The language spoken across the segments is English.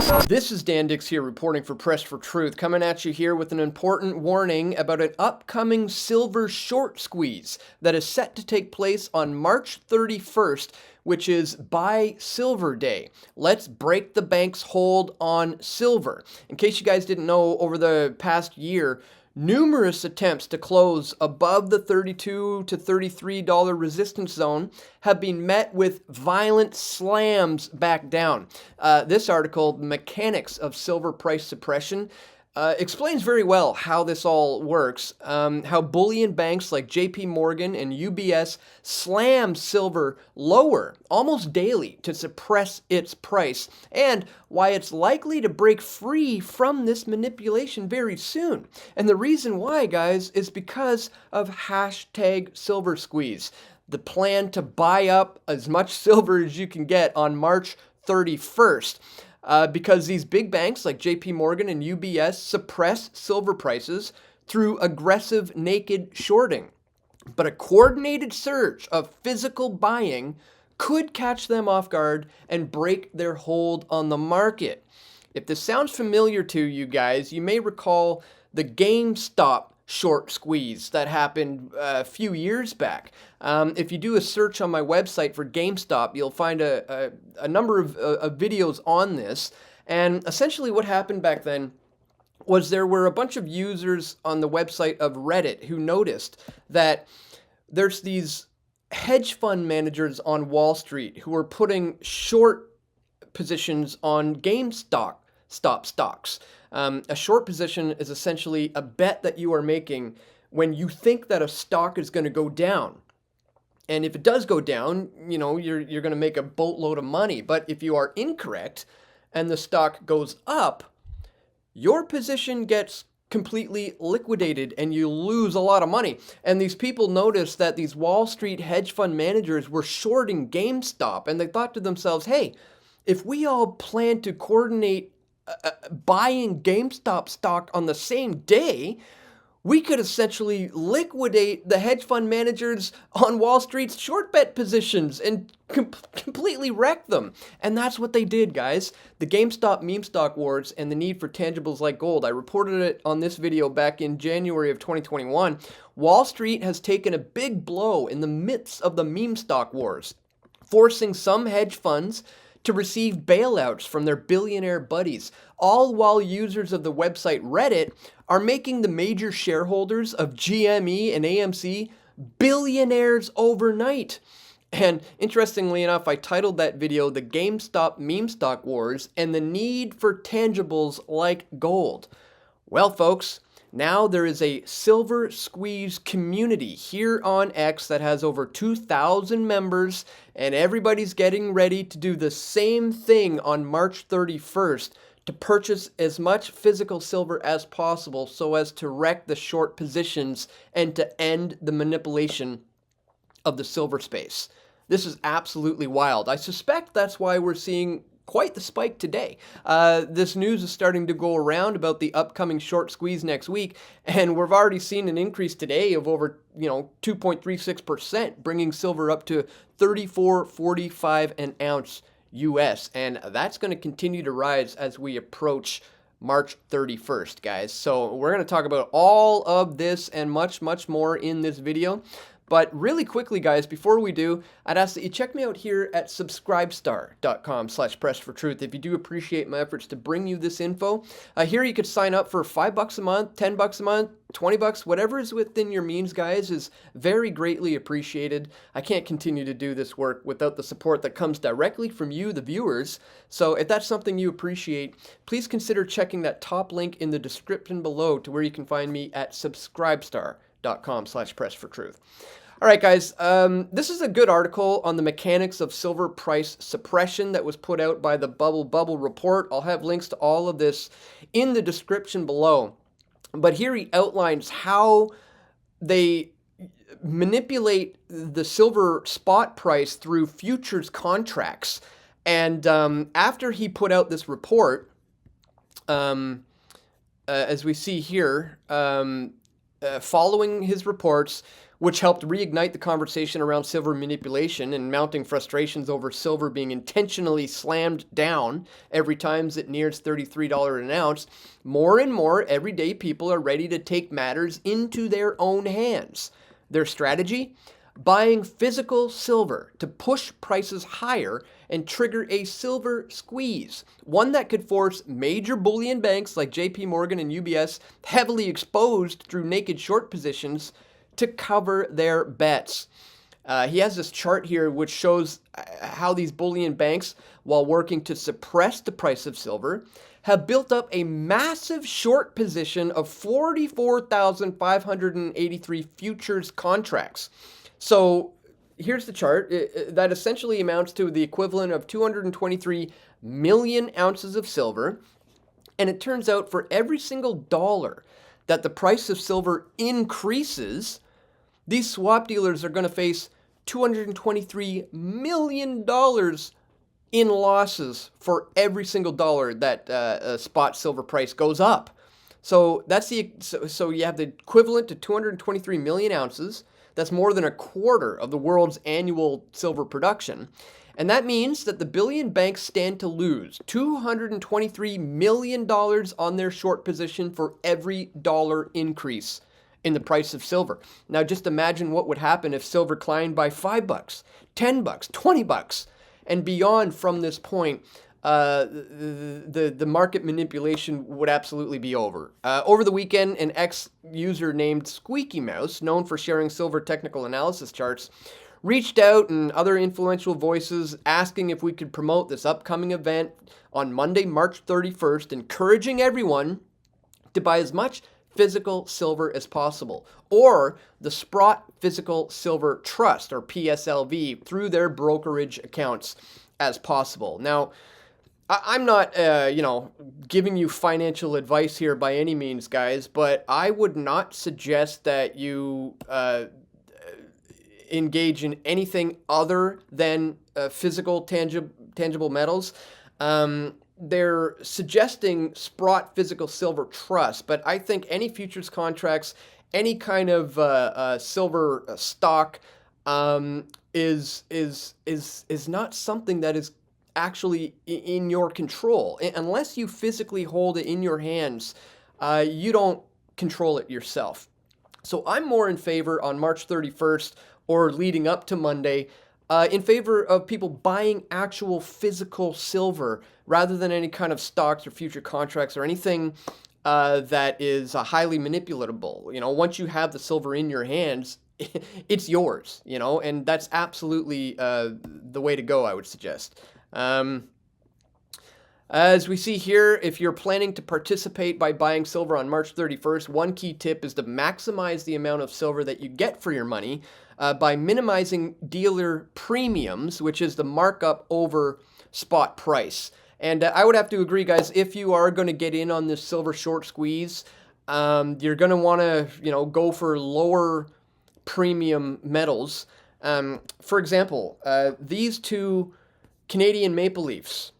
This is Dan Dicks here reporting for Press for Truth, coming at you here with an important warning about an upcoming silver short squeeze that is set to take place on March 31st, which is Buy Silver Day. Let's break the bank's hold on silver. In case you guys didn't know, over the past year, numerous attempts to close above the $32 to $33 resistance zone have been met with violent slams back down. This article, The Mechanics of Silver Price Suppression, explains very well how this all works, how bullion banks like JPMorgan and UBS slam silver lower almost daily to suppress its price, and why it's likely to break free from this manipulation very soon. And the reason why, guys, is because of hashtag silver squeeze, the plan to buy up as much silver as you can get on March 31st. Because these big banks like JPMorgan and UBS suppress silver prices through aggressive naked shorting. But a coordinated surge of physical buying could catch them off guard and break their hold on the market. If this sounds familiar to you guys, you may recall the GameStop short squeeze that happened a few years back. If you do a search on my website for GameStop, you'll find a number of videos on this. And essentially what happened back then was there were a bunch of users on the website of Reddit who noticed that there's these hedge fund managers on Wall Street who are putting short positions on GameStop stocks. A short position is essentially a bet that you are making when you think that a stock is going to go down. And if it does go down, you know, you're going to make a boatload of money. But if you are incorrect and the stock goes up, your position gets completely liquidated and you lose a lot of money. And these people noticed that these Wall Street hedge fund managers were shorting GameStop, and they thought to themselves, hey, if we all plan to coordinate buying GameStop stock on the same day, we could essentially liquidate the hedge fund managers on Wall Street's short bet positions and completely wreck them. And that's what they did, guys. The GameStop MEMESTOCK wars and the need for tangibles like gold. I reported it on this video back in January of 2021. Wall Street has taken a big blow in the midst of the MEMESTOCK wars, forcing some hedge funds to receive bailouts from their billionaire buddies, all while users of the website Reddit are making the major shareholders of GME and AMC billionaires overnight. And interestingly enough, I titled that video The GameStop MEMESTOCK Wars and the Need for Tangibles Like Gold. Well, folks, now there is a silver squeeze community here on X that has over 2,000 members, and everybody's getting ready to do the same thing on March 31st to purchase as much physical silver as possible so as to wreck the short positions and to end the manipulation of the silver space. This is absolutely wild. I suspect that's why we're seeing quite the spike today. This news is starting to go around about the upcoming short squeeze next week, and we've already seen an increase today of over 2.36%, bringing silver up to $34.45 an ounce US, and that's going to continue to rise as we approach March 31st, guys. So we're going to talk about all of this and much, much more in this video. But really quickly, guys, before we do, I'd ask that you check me out here at subscribestar.com/pressfortruth if you do appreciate my efforts to bring you this info. Here you could sign up for $5 a month, $10 a month, $20, whatever is within your means, guys, is very greatly appreciated. I can't continue to do this work without the support that comes directly from you, the viewers. So if that's something you appreciate, please consider checking that top link in the description below to where you can find me at subscribestar.com/pressfortruth. All right, guys, this is a good article on the mechanics of silver price suppression that was put out by the Bubble report. I'll have links to all of this in the description below. But here he outlines how they manipulate the silver spot price through futures contracts. And after he put out this report, as we see here, following his reports, which helped reignite the conversation around silver manipulation and mounting frustrations over silver being intentionally slammed down every time it nears $33 an ounce. More and more everyday people are ready to take matters into their own hands. Their strategy? Buying physical silver to push prices higher and trigger a silver squeeze, one that could force major bullion banks like JPMorgan and UBS, heavily exposed through naked short positions, to cover their bets. He has this chart here which shows how these bullion banks, while working to suppress the price of silver, have built up a massive short position of 44,583 futures contracts. So here's the chart. That essentially amounts to the equivalent of 223 million ounces of silver. And it turns out for every single dollar that the price of silver increases, these swap dealers are going to face $223 million in losses for every single dollar that spot silver price goes up. So so you have the equivalent to 223 million ounces. That's more than a quarter of the world's annual silver production. And that means that the billion banks stand to lose $223 million on their short position for every dollar increase in the price of silver. Now just imagine what would happen if silver climbed by $5, $10, $20, and beyond from this point. The market manipulation would absolutely be over. Over the weekend, an ex-user named Squeaky Mouse, known for sharing silver technical analysis charts, reached out and other influential voices asking if we could promote this upcoming event on Monday, March 31st, encouraging everyone to buy as much physical silver as possible, or the Sprott Physical Silver Trust, or PSLV, through their brokerage accounts as possible. Now, I'm not, giving you financial advice here by any means, guys, but I would not suggest that you engage in anything other than physical, tangible metals. They're suggesting Sprott Physical Silver Trust, but I think any futures contracts, any kind of silver stock, is not something that is actually in your control. Unless you physically hold it in your hands, you don't control it yourself. So I'm more in favor on March 31st or leading up to Monday, in favor of people buying actual physical silver rather than any kind of stocks or future contracts or anything that is highly manipulatable. Once you have the silver in your hands, it's yours, and that's absolutely the way to go, I would suggest. As we see here, if you're planning to participate by buying silver on March 31st, one key tip is to maximize the amount of silver that you get for your money by minimizing dealer premiums, which is the markup over spot price. And I would have to agree, guys, if you are going to get in on this silver short squeeze, you're going to want to, go for lower premium metals. For example, these two Canadian maple leafs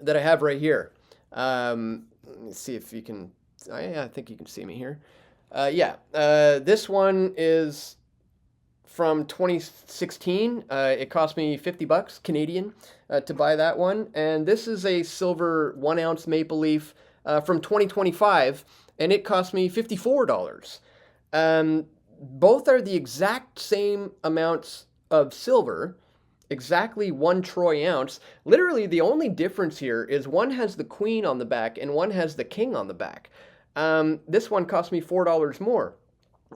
that I have right here. Let me see if you can. I think you can see me here. This one is from 2016. It cost me $50 Canadian to buy that one, and this is a silver 1 ounce maple leaf from 2025, and it cost me $54. Both are the exact same amounts of silver. Exactly 1 troy ounce. Literally, the only difference here is one has the queen on the back and one has the king on the back. This one cost me $4 more.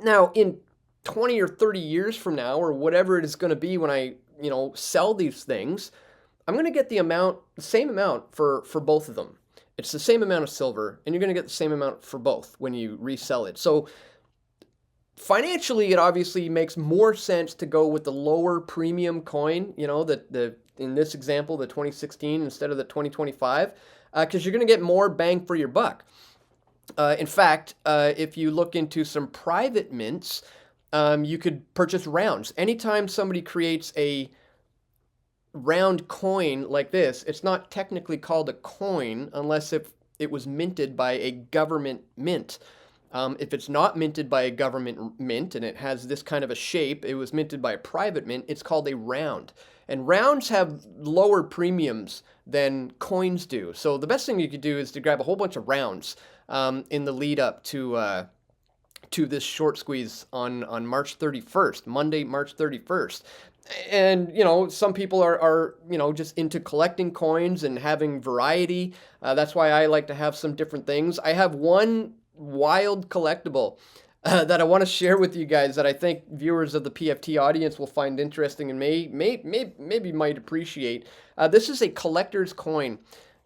Now, in 20 or 30 years from now, or whatever it is going to be when I, sell these things, I'm going to get the same amount for both of them. It's the same amount of silver, and you're going to get the same amount for both when you resell it. So financially, it obviously makes more sense to go with the lower premium coin, in this example, the 2016 instead of the 2025, because you're going to get more bang for your buck. In fact, if you look into some private mints, you could purchase rounds. Anytime somebody creates a round coin like this, it's not technically called a coin unless it was minted by a government mint. If it's not minted by a government mint and it has this kind of a shape, it was minted by a private mint, it's called a round. And rounds have lower premiums than coins do. So the best thing you could do is to grab a whole bunch of rounds in the lead up to this short squeeze on March 31st, Monday, March 31st. And, some people are just into collecting coins and having variety. That's why I like to have some different things. I have one wild collectible that I want to share with you guys that I think viewers of the PFT audience will find interesting and maybe might appreciate. This is a collector's coin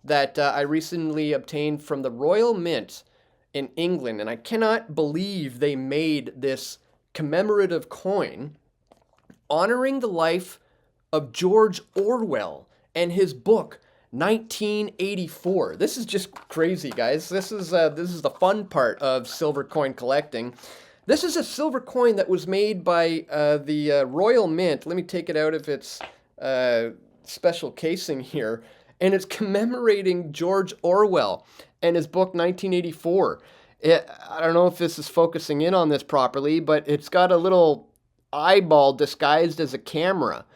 that I recently obtained from the Royal Mint in England, and I cannot believe they made this commemorative coin honoring the life of George Orwell and his book 1984. This is just crazy, guys. This is the fun part of silver coin collecting. This is a silver coin that was made by the Royal Mint. Let me take it out of its special casing here, and it's commemorating George Orwell and his book 1984. I don't know if this is focusing in on this properly, but it's got a little eyeball disguised as a camera,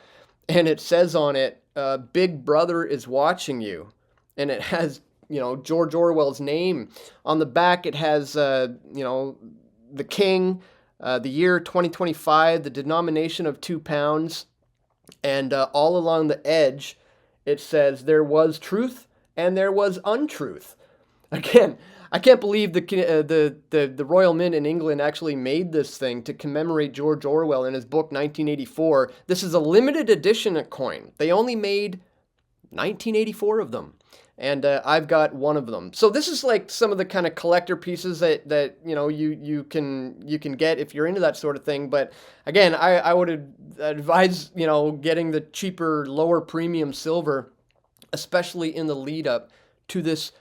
and it says on it, Big Brother is watching you. And it has, George Orwell's name. On the back, it has, the king, the year 2025, the denomination of £2, and all along the edge, it says there was truth and there was untruth. Again, I can't believe the Royal Mint in England actually made this thing to commemorate George Orwell in his book 1984. This is a limited edition coin. They only made 1984 of them, and I've got one of them. So this is like some of the kind of collector pieces that you can get if you're into that sort of thing. But again, I would advise getting the cheaper, lower premium silver, especially in the lead up to this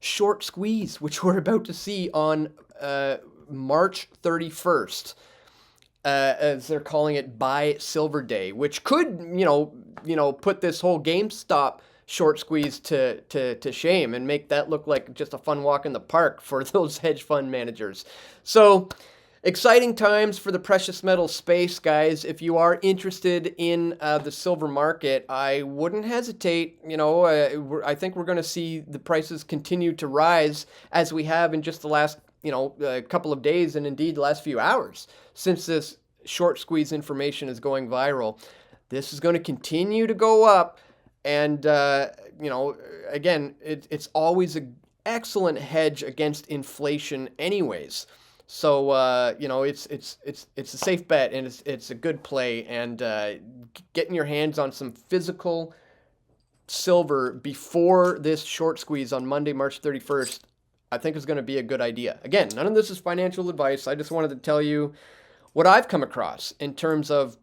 short squeeze, which we're about to see on March 31st, as they're calling it, Buy Silver Day, which could, put this whole GameStop short squeeze to shame and make that look like just a fun walk in the park for those hedge fund managers. So exciting times for the precious metal space, guys. If you are interested in the silver market, I wouldn't hesitate. I think we're going to see the prices continue to rise as we have in just the last, couple of days, and indeed the last few hours since this short squeeze information is going viral. This is going to continue to go up, and again, it's always an excellent hedge against inflation, anyways. So it's a safe bet, and it's a good play. And getting your hands on some physical silver before this short squeeze on Monday, March 31st, I think is going to be a good idea. Again, none of this is financial advice. I just wanted to tell you what I've come across in terms of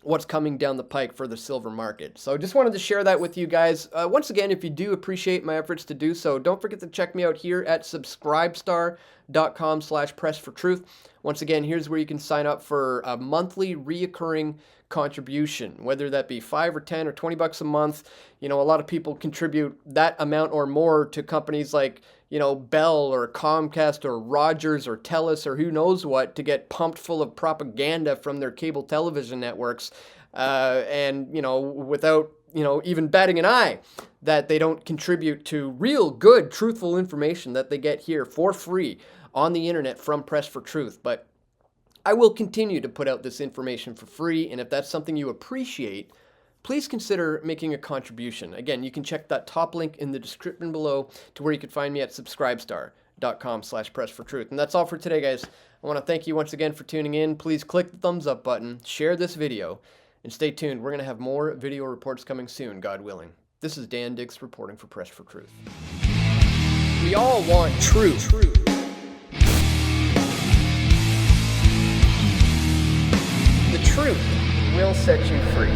what's coming down the pike for the silver market. So just wanted to share that with you guys. Once again, if you do appreciate my efforts to do so, don't forget to check me out here at subscribestar.com/pressfortruth. Once again, here's where you can sign up for a monthly reoccurring contribution, whether that be $5 or $10 or $20 a month. A lot of people contribute that amount or more to companies like, Bell or Comcast or Rogers or TELUS or who knows what, to get pumped full of propaganda from their cable television networks, and without even batting an eye that they don't contribute to real good, truthful information that they get here for free on the internet from Press for Truth. But I will continue to put out this information for free, and if that's something you appreciate, please consider making a contribution. Again, you can check that top link in the description below to where you can find me at subscribestar.com/pressfortruth. And that's all for today, guys. I want to thank you once again for tuning in. Please click the thumbs up button, share this video, and stay tuned. We're going to have more video reports coming soon, God willing. This is Dan Dicks reporting for Press for Truth. We all want truth. The truth will set you free.